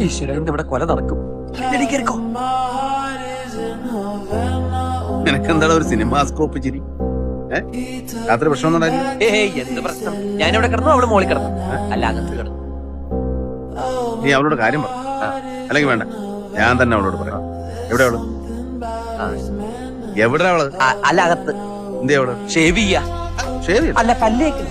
ഈശ്വര, ഇവിടെ കൊല നടക്കും. നിനക്കെന്താണ് ഒരു സിനിമാസ്കോപ്പ് ചിരി? രാത്രി പ്രശ്നം എന്ത് പ്രശ്നം? ഞാനിവിടെ കിടന്നു, അവള് മോളിൽ കിടന്നു. അല്ല, അകത്ത് കിടന്നു. നീ അവളോട് കാര്യം പറ, അല്ലെങ്കിൽ വേണ്ട, ഞാൻ തന്നെ അവളോട് പറയാം. എവിടെ അവള്? എവിടെ അവള്? അല്ല, അകത്ത്. എന്തേ അവള്? ഷേവ് ചെയ്യാ. ഷേവ്? അല്ല, പല്ലേക്ക്.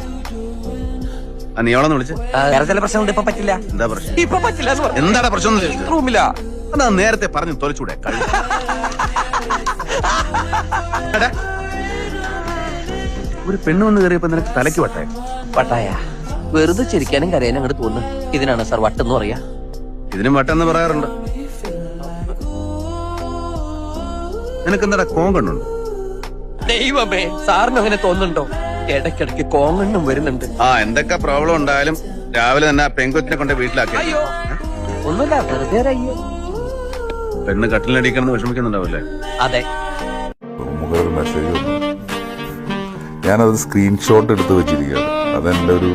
നീ അവളെന്ന് വിളിച്ച്? വേറെ ചില പ്രശ്നമുണ്ട്, ഇപ്പൊ പറ്റില്ല. എന്താ പ്രശ്നം? ഇപ്പൊ പറ്റില്ല. എന്താണ് പ്രശ്നം? റൂമിലാ. അതാ നേരത്തെ പറഞ്ഞു തൊലച്ചൂടെ? ഒരു പെണ്ണ് വന്ന് കയറിയപ്പോ നിനക്ക് തലയ്ക്ക് വട്ടായ? വട്ടായ? വെറുതെ ചിരിക്കാനും കരയാനും അങ്ങോട്ട് തോന്നുന്നു. ഇതിനാണ് സാർ വട്ടെന്ന് പറയാ. ഇതിനും വട്ടെന്ന് പറയാറുണ്ട്. നിനക്കെന്താടാ കോങ്കണ്ണുണ്ട്? ദൈവമേ, സാറിന് അങ്ങനെ തോന്നുന്നുണ്ടോ? ഇടയ്ക്കിടയ്ക്ക് കോങ്കണ്ണും വരുന്നുണ്ട്. എന്തൊക്കെ പ്രോബ്ലം ഉണ്ടായാലും രാവിലെ തന്നെ പെങ്കൊച്ചിനെ കൊണ്ട് വീട്ടിലാക്കി. അയ്യോ, ഒന്നുമില്ല, വെറുതെ അയ്യോ. പെണ്ണ് കട്ടിലടിക്കണമെന്ന് വിഷമിക്കുന്നുണ്ടാവില്ലേ? അതെ. നമുക്കൊരു മെസ്സേജ് വന്നു, ഞാനത് സ്ക്രീൻഷോട്ട് എടുത്ത് വെച്ചിരിക്കുകയാണ്. അതെൻ്റെ ഒരു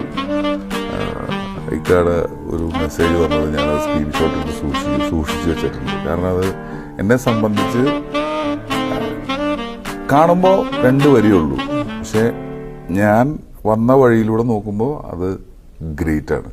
ഇക്കാടെ ഒരു മെസ്സേജ് വന്നത് ഞാനത് സ്ക്രീൻഷോട്ട് എടുത്ത് സൂക്ഷിച്ച് വെച്ചിട്ടുണ്ട്. കാരണം അത് എന്നെ സംബന്ധിച്ച് കാണുമ്പോൾ 2 വരിയുള്ളൂ, പക്ഷെ ഞാൻ വന്ന വഴിയിലൂടെ നോക്കുമ്പോൾ അത് ഗ്രേറ്റാണ്.